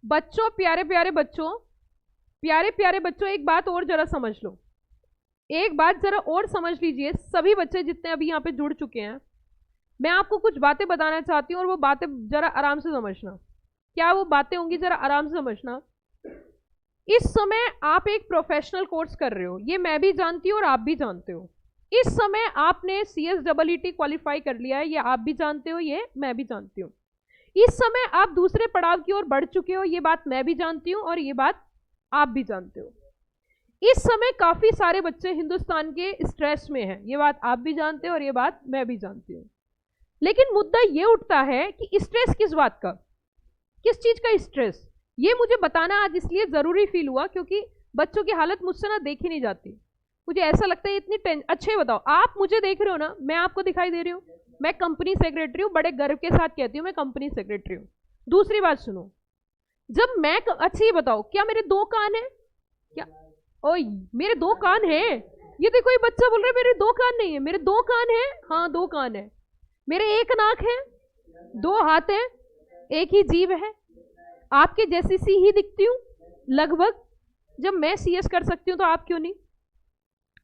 बच्चों, प्यारे प्यारे बच्चों, प्यारे प्यारे बच्चों, एक बात और जरा समझ लो, एक बात जरा और समझ लीजिए। सभी बच्चे जितने अभी यहाँ पे जुड़ चुके हैं, मैं आपको कुछ बातें बताना चाहती हूँ और वो बातें जरा आराम से समझना। क्या वो बातें होंगी, जरा आराम से समझना। इस समय आप एक प्रोफेशनल कोर्स कर रहे हो, ये मैं भी जानती हूँ और आप भी जानते हो। इस समय आपने CSEET क्वालिफाई कर लिया है, ये आप भी जानते हो, ये मैं भी जानती हूँ। इस समय आप दूसरे पड़ाव की ओर बढ़ चुके हो, ये बात मैं भी जानती हूँ और ये बात आप भी जानते हो। इस समय काफी सारे बच्चे हिंदुस्तान के स्ट्रेस में हैं, ये बात आप भी जानते हो और ये बात मैं भी जानती हूँ। लेकिन मुद्दा ये उठता है कि स्ट्रेस किस बात का, किस चीज का स्ट्रेस, ये मुझे बताना आज इसलिए जरूरी फील हुआ क्योंकि बच्चों की हालत मुझसे ना देखी नहीं जाती। मुझे ऐसा लगता है इतनी अच्छे बताओ, आप मुझे देख रहे हो ना, मैं आपको दिखाई दे रही हूँ, मैं कंपनी सेक्रेटरी हूँ, बड़े गर्व के साथ कहती हूँ मैं कंपनी सेक्रेटरी हूँ। दूसरी बात सुनो, जब मैं अच्छा ये बताओ, क्या मेरे दो कान है? क्या ओए, मेरे दो कान हैं? ये देखो, ये बच्चा बोल रहा है मेरे दो कान नहीं है। मेरे दो कान है, हाँ 2 कान है। मेरे 1 नाक है, 2 हाथ है, 1 ही जीभ है। आपके जैसी सी ही दिखती हूँ लगभग। जब मैं CS कर सकती हूँ तो आप क्यों नहीं?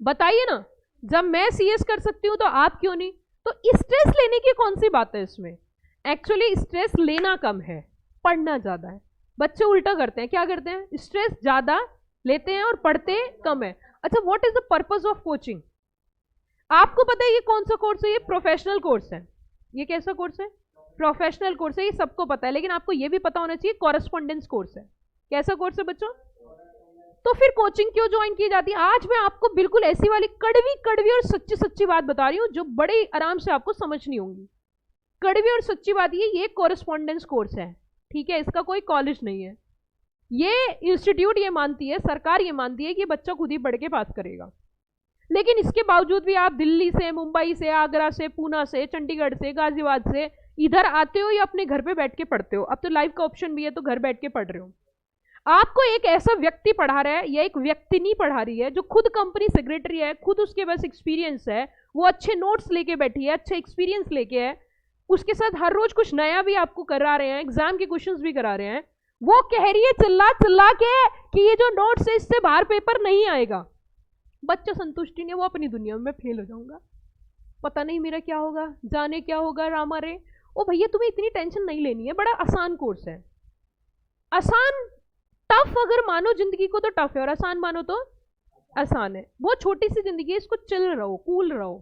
बताइए ना, जब मैं CS कर सकती हूँ तो आप क्यों नहीं? तो स्ट्रेस लेने की कौन सी बात है इसमें? एक्चुअली स्ट्रेस लेना कम है, पढ़ना ज्यादा है। बच्चे उल्टा करते हैं, क्या करते हैं? स्ट्रेस ज्यादा लेते हैं और पढ़ते कम है। अच्छा, what is the purpose of coaching? आपको पता है ये कौन सा कोर्स है? ये प्रोफेशनल कोर्स है। ये कैसा कोर्स है? प्रोफेशनल कोर्स है, ये सबको पता है। लेकिन आपको ये भी पता होना चाहिए कॉरेस्पॉन्डेंस कोर्स है। कैसा कोर्स है बच्चों? तो फिर कोचिंग क्यों ज्वाइन की जाती है? आज मैं आपको बिल्कुल ऐसी वाली कड़वी कड़वी और सच्ची सच्ची बात बता रही हूँ जो बड़े आराम से आपको समझनी होंगी। कड़वी और सच्ची बात ये कॉरेस्पॉन्डेंस कोर्स है, ठीक है? इसका कोई कॉलेज नहीं है। ये इंस्टीट्यूट ये मानती है, सरकार ये मानती है कि बच्चा खुद ही पढ़ के पास करेगा। लेकिन इसके बावजूद भी आप दिल्ली से, मुंबई से, आगरा से, पूना से, चंडीगढ़ से, गाजियाबाद से इधर आते हो या अपने घर पे बैठ के पढ़ते हो। अब तो लाइव का ऑप्शन भी है, तो घर बैठ के पढ़ रहे हो। आपको एक ऐसा व्यक्ति पढ़ा रहा है या एक व्यक्ति नहीं पढ़ा रही है जो खुद कंपनी सेक्रेटरी है, खुद उसके पास एक्सपीरियंस है, वो अच्छे नोट्स लेके बैठी है, अच्छा एक्सपीरियंस लेके है, उसके साथ हर रोज कुछ नया भी आपको करा रहे हैं, एग्जाम के क्वेश्चंस भी करा रहे हैं। वो कह रही है चिल्ला चिल्ला के कि ये जो नोट्स है इससे बाहर पेपर नहीं आएगा। बच्चा संतुष्टि नहीं, वो अपनी दुनिया में, मैं फेल हो जाऊंगा, पता नहीं मेरा क्या होगा, जाने क्या होगा रामा रे। ओ भैया, तुम्हें इतनी टेंशन नहीं लेनी है, बड़ा आसान कोर्स है। आसान, टफ अगर मानो जिंदगी को तो टफ है, और आसान मानो तो आसान है। बहुत छोटी सी जिंदगी है, इसको चिल रहो, कूल रहो।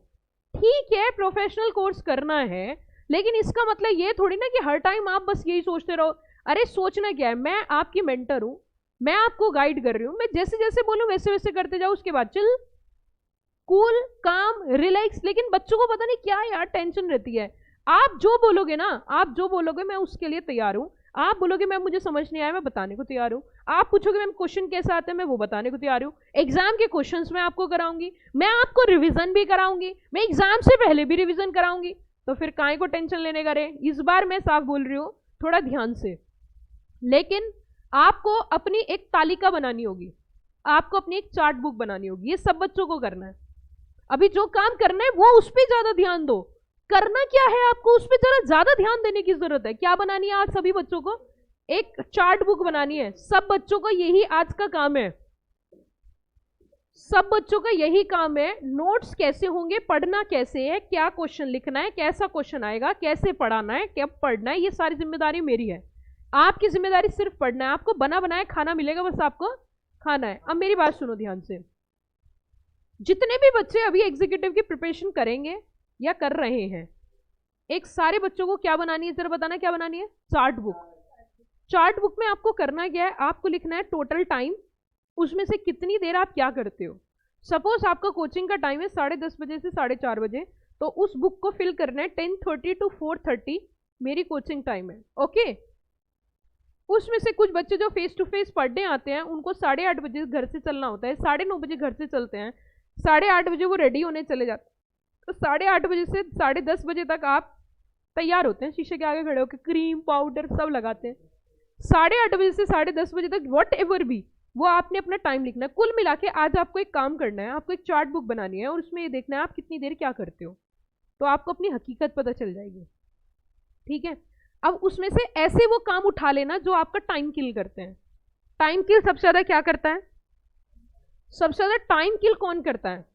ठीक है, प्रोफेशनल कोर्स करना है, लेकिन इसका मतलब ये थोड़ी ना कि हर टाइम आप बस यही सोचते रहो। अरे सोचना क्या है, मैं आपकी मेंटर हूं, मैं आपको गाइड कर रही हूं, मैं जैसे जैसे बोलूं वैसे वैसे करते जाओ, उसके बाद चिल, कूल, काम, रिलैक्स। लेकिन बच्चों को पता नहीं क्या यार टेंशन रहती है। आप जो बोलोगे ना, आप जो बोलोगे मैं उसके लिए तैयार हूं। आप बोलोगे मैम मुझे समझ नहीं आया, मैं बताने को तैयार हूं। आप पूछोगे मैम क्वेश्चन कैसे आते हैं, मैं वो बताने को तैयार हूं। एग्जाम के क्वेश्चंस मैं आपको कराऊंगी, मैं आपको रिवीजन भी कराऊंगी, मैं एग्जाम से पहले भी रिवीजन कराऊंगी। तो फिर काहे को टेंशन लेने का रे? इस बार मैं साफ बोल रही हूँ, थोड़ा ध्यान से। लेकिन आपको अपनी एक तालिका बनानी होगी, आपको अपनी एक चार्ट बुक बनानी होगी। ये सब बच्चों को करना है। अभी जो काम करना है वो उस पर ज्यादा ध्यान दो। करना क्या है आपको, उस पर जरा ज्यादा ध्यान देने की जरूरत है। क्या बनानी है आज सभी बच्चों को? एक चार्ट बुक बनानी है। सब बच्चों को यही आज का काम है, सब बच्चों का यही काम है। नोट्स कैसे होंगे, पढ़ना कैसे है, क्या क्वेश्चन लिखना है, कैसा क्वेश्चन आएगा, कैसे पढ़ाना है, कब पढ़ना है, ये सारी जिम्मेदारी मेरी है। आपकी जिम्मेदारी सिर्फ पढ़ना है। आपको बना बनाया खाना मिलेगा, बस आपको खाना है। अब मेरी बात सुनो ध्यान से। जितने भी बच्चे अभी एग्जीक्यूटिव की प्रिपरेशन करेंगे या कर रहे हैं, एक सारे बच्चों को क्या बनानी है, जरा बताना क्या बनानी है? Chart book. चार्ट बुक में आपको करना क्या है? आपको लिखना है टोटल टाइम, उसमें से कितनी देर आप क्या करते हो। सपोज आपका कोचिंग का टाइम है 10:30 बजे से 4:30 बजे, तो उस बुक को फिल करना है 10:30 to 4:30 मेरी कोचिंग टाइम है। ओके, उसमें से कुछ बच्चे जो फेस टू फेस पढ़ने आते हैं उनको 8:30 बजे घर से चलना होता है, 9:30 बजे घर से चलते हैं, 8:30 बजे वो रेडी होने चले जाते हैं। तो 8:30 बजे से 10:30 बजे तक आप तैयार होते हैं, शीशे के आगे खड़े होकर क्रीम पाउडर सब लगाते हैं। 8:30 बजे से 10:30 बजे तक वॉट एवर भी वो आपने अपना टाइम लिखना है। कुल मिला के आज आपको एक काम करना है, आपको एक चार्ट बुक बनानी है और उसमें ये देखना है आप कितनी देर क्या करते हो, तो आपको अपनी हकीकत पता चल जाएगी। ठीक है, अब उसमें से ऐसे वो काम उठा लेना जो आपका टाइम किल करते हैं। टाइम किल सबसे ज्यादा क्या करता है? सबसे ज्यादा टाइम किल कौन करता है?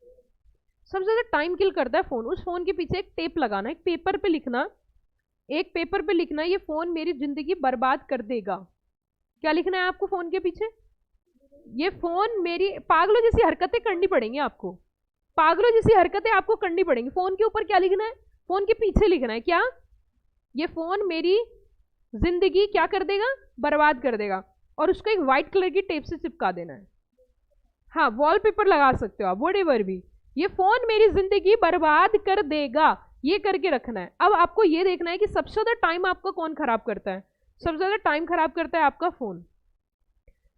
सबसे ज्यादा टाइम किल करता है फोन। उस फोन के पीछे एक टेप लगाना, एक पेपर पे लिखना, एक पेपर पे लिखना ये फोन मेरी जिंदगी बर्बाद कर देगा। क्या लिखना है आपको फोन के पीछे? ये फोन मेरी, पागलों जैसी हरकतें करनी पड़ेंगी आपको, पागलों जैसी हरकतें आपको करनी पड़ेंगी। फोन के ऊपर क्या लिखना है? फोन के पीछे लिखना है क्या? ये फोन मेरी जिंदगी क्या कर देगा? बर्बाद कर देगा। और उसको एक व्हाइट कलर की टेप से चिपका देना है। हाँ, वॉलपेपर लगा सकते हो आप, व्हाटएवर भी। ये फोन मेरी जिंदगी बर्बाद कर देगा, ये करके रखना है। अब आपको ये देखना है कि सबसे ज्यादा टाइम आपका कौन खराब करता है? सबसे ज्यादा टाइम खराब करता है आपका फोन।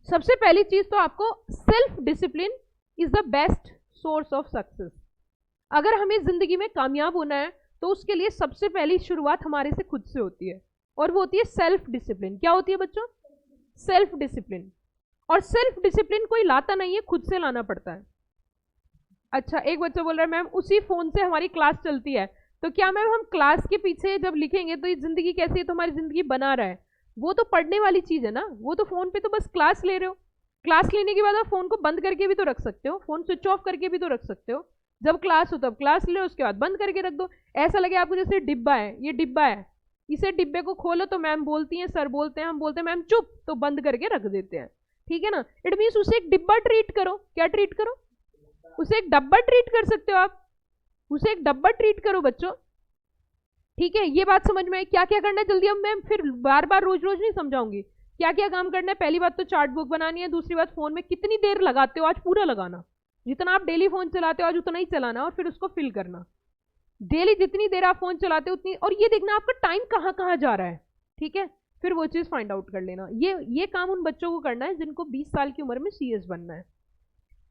सबसे पहली चीज तो आपको self discipline is the best source of success. अगर हमें जिंदगी में कामयाब होना है तो उसके लिए सबसे पहली शुरुआत हमारे से खुद से होती है, और वो होती है सेल्फ डिसिप्लिन। क्या होती है बच्चों? Self discipline. और सेल्फ डिसिप्लिन कोई लाता नहीं है, खुद से लाना पड़ता है। अच्छा, एक बच्चा बोल रहा है मैम उसी फोन से हमारी क्लास चलती है, तो क्या मैम हम क्लास के पीछे जब लिखेंगे तो ये जिंदगी कैसी है, तो हमारी जिंदगी बना रहा है? वो तो पढ़ने वाली चीज है ना, वो तो फोन पे तो बस क्लास ले रहे हो। क्लास लेने के बाद आप फोन को बंद करके भी तो रख सकते हो, फोन स्विच ऑफ करके भी तो रख सकते हो। जब क्लास हो तब क्लास ले, उसके बाद बंद करके रख दो। ऐसा लगे आपको जैसे डिब्बा है, ये डिब्बा है, इसे डिब्बे को खोलो तो मैम बोलती हैं, सर बोलते हैं, हम बोलते हैं मैम चुप, तो बंद करके रख देते हैं। ठीक है ना? इट मीन्स उसे एक डिब्बा ट्रीट करो। क्या ट्रीट करो? उसे एक डब्बा ट्रीट कर सकते हो आप, उसे एक डब्बा ट्रीट करो बच्चों। ठीक है, ये बात समझ में आई? क्या क्या करना है जल्दी, अब मैं फिर बार बार रोज रोज नहीं समझाऊंगी। क्या क्या काम करना है? पहली बात तो चार्ट बुक बनानी है। दूसरी बात, फोन में कितनी देर लगाते हो आज पूरा लगाना, जितना आप डेली फोन चलाते हो आज उतना ही चलाना, और फिर उसको फिल करना। डेली जितनी देर आप फोन चलाते हो उतनी, और ये देखना आपका टाइम कहाँ कहाँ जा रहा है। ठीक है, फिर वो चीज फाइंड आउट कर लेना। ये काम उन बच्चों को करना है जिनको 20 साल की उम्र में सीएस बनना है।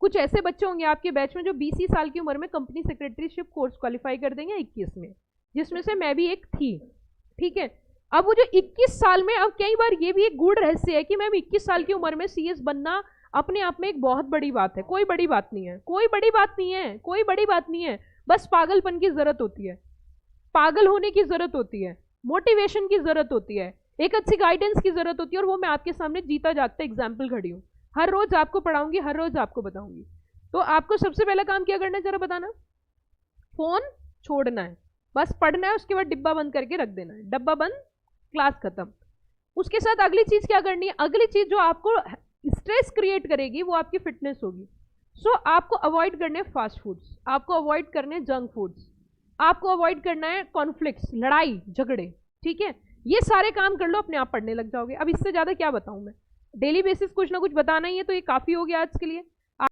कुछ ऐसे बच्चे होंगे आपके बैच में जो 20 साल की उम्र में कंपनी सेक्रेटरीशिप कोर्स क्वालिफाई कर देंगे 21 में, जिसमें से मैं भी एक थी। ठीक है, अब वो जो 21 साल में, अब कई बार ये भी एक गूढ़ रहस्य है कि मैम 21 साल की उम्र में सीएस बनना अपने आप में एक बहुत बड़ी बात है। कोई बड़ी बात नहीं है, कोई बड़ी बात नहीं है, कोई बड़ी बात नहीं है। बस पागलपन की जरूरत होती है, पागल होने की जरूरत होती है, मोटिवेशन की जरूरत होती है, एक अच्छी गाइडेंस की जरूरत होती है। और वो मैं आपके सामने जीता जागता एग्जाम्पल खड़ी हूँ। हर रोज आपको पढ़ाऊंगी, हर रोज आपको बताऊंगी। तो आपको सबसे पहला काम क्या करना है जरा बताना? फोन छोड़ना है, बस पढ़ना है, उसके बाद डिब्बा बंद करके रख देना है। डब्बा बंद, क्लास खत्म। उसके साथ अगली चीज क्या करनी है? अगली चीज जो आपको स्ट्रेस क्रिएट करेगी वो आपकी फिटनेस होगी। सो आपको अवॉइड करने फास्ट फूड्स, आपको अवॉइड करने जंक फूड्स, आपको अवॉइड करना है कॉन्फ्लिक्ट्स, लड़ाई झगड़े। ठीक है, ये सारे काम कर लो, अपने आप पढ़ने लग जाओगे। अब इससे ज्यादा क्या बताऊं मैं? डेली बेसिस कुछ ना कुछ बताना ही है, तो ये काफी हो गया आज के लिए।